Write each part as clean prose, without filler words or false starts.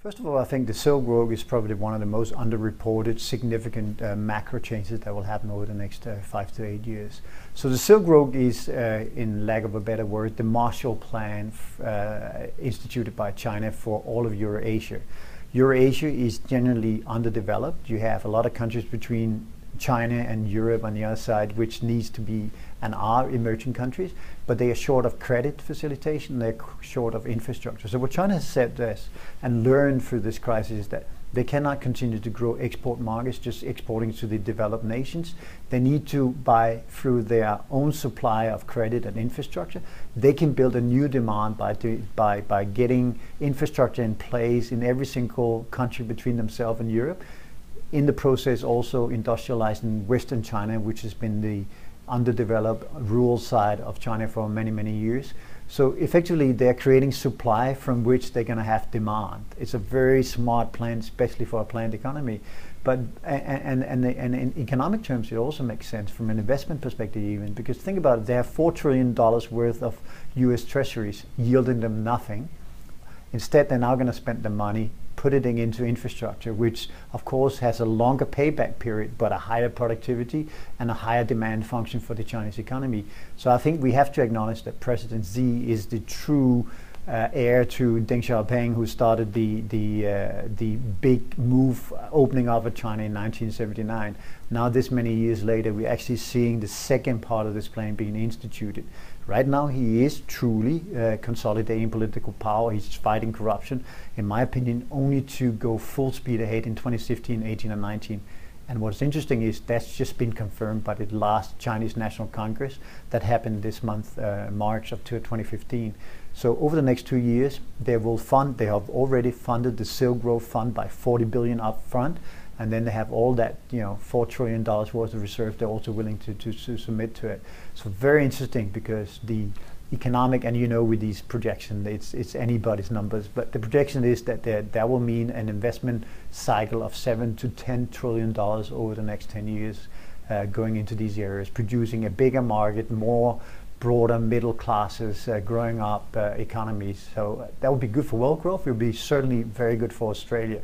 First of all, I think the Silk Road is probably one of the most underreported significant macro changes that will happen over the next 5 to 8 years. So the Silk Road is, in lack of a better word, the Marshall Plan instituted by China for all of Eurasia. Eurasia is generally underdeveloped. You have a lot of countries between China and Europe on the other side, which needs to be and are emerging countries, but they are short of credit facilitation, they're short of infrastructure. So what China has said this and learned through this crisis is that they cannot continue to grow export markets, just exporting to the developed nations. They need to buy through their own supply of credit and infrastructure. They can build a new demand by getting infrastructure in place in every single country between themselves and Europe. In the process, also industrializing Western China, which has been the underdeveloped rural side of China for many, many years. So effectively, they're creating supply from which they're going to have demand. It's a very smart plan, especially for a planned economy. But and in economic terms, it also makes sense from an investment perspective, even because think about it: they have $4 trillion worth of U.S. Treasuries yielding them nothing. Instead, they're now going to spend the money putting it into infrastructure, which of course has a longer payback period, but a higher productivity and a higher demand function for the Chinese economy. So I think we have to acknowledge that President Xi is the true heir to Deng Xiaoping, who started the big move opening up of China in 1979. Now, this many years later, we're actually seeing the second part of this plan being instituted. Right now, he is truly consolidating political power. He's fighting corruption, in my opinion, only to go full speed ahead in 2015, 18, and 19. And what's interesting is that's just been confirmed by the last Chinese National Congress that happened this month, March of 2015. So over the next 2 years, they have already funded the Silk Road Fund by $40 billion up front. And then they have all that, $4 trillion worth of reserve they're also willing to submit to it. So very interesting, because the economic, and with these projections, it's anybody's numbers, but the projection is that that will mean an investment cycle of $7 to $10 trillion over the next 10 years going into these areas, producing a bigger market, more broader middle classes, growing up economies. So that would be good for world growth. It would be certainly very good for Australia.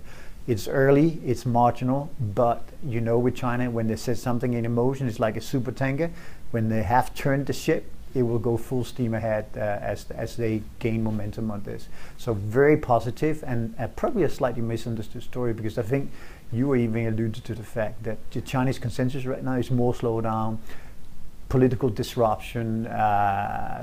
It's early, it's marginal, but with China, when they set something in motion, it's like a super tanker. When they have turned the ship, it will go full steam ahead as they gain momentum on this. So very positive, and probably a slightly misunderstood story, because I think you even alluded to the fact that the Chinese consensus right now is more slowdown, political disruption,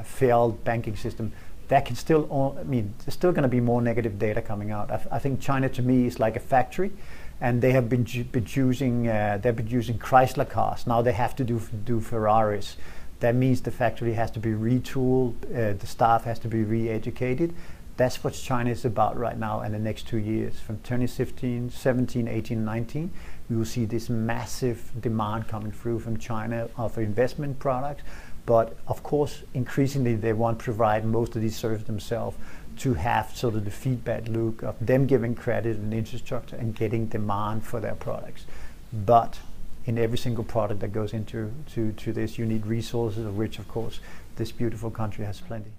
failed banking system. That can still, there's still going to be more negative data coming out. I think China, to me, is like a factory, and they have been producing Chrysler cars. Now they have to do Ferraris. That means the factory has to be retooled, the staff has to be re-educated. That's what China is about right now in the next 2 years. From 2015, 17, 18, 19, we will see this massive demand coming through from China for investment products. But of course, increasingly, they want to provide most of these services themselves, to have sort of the feedback loop of them giving credit and infrastructure and getting demand for their products. But in every single product that goes into this, you need resources, of which, of course, this beautiful country has plenty.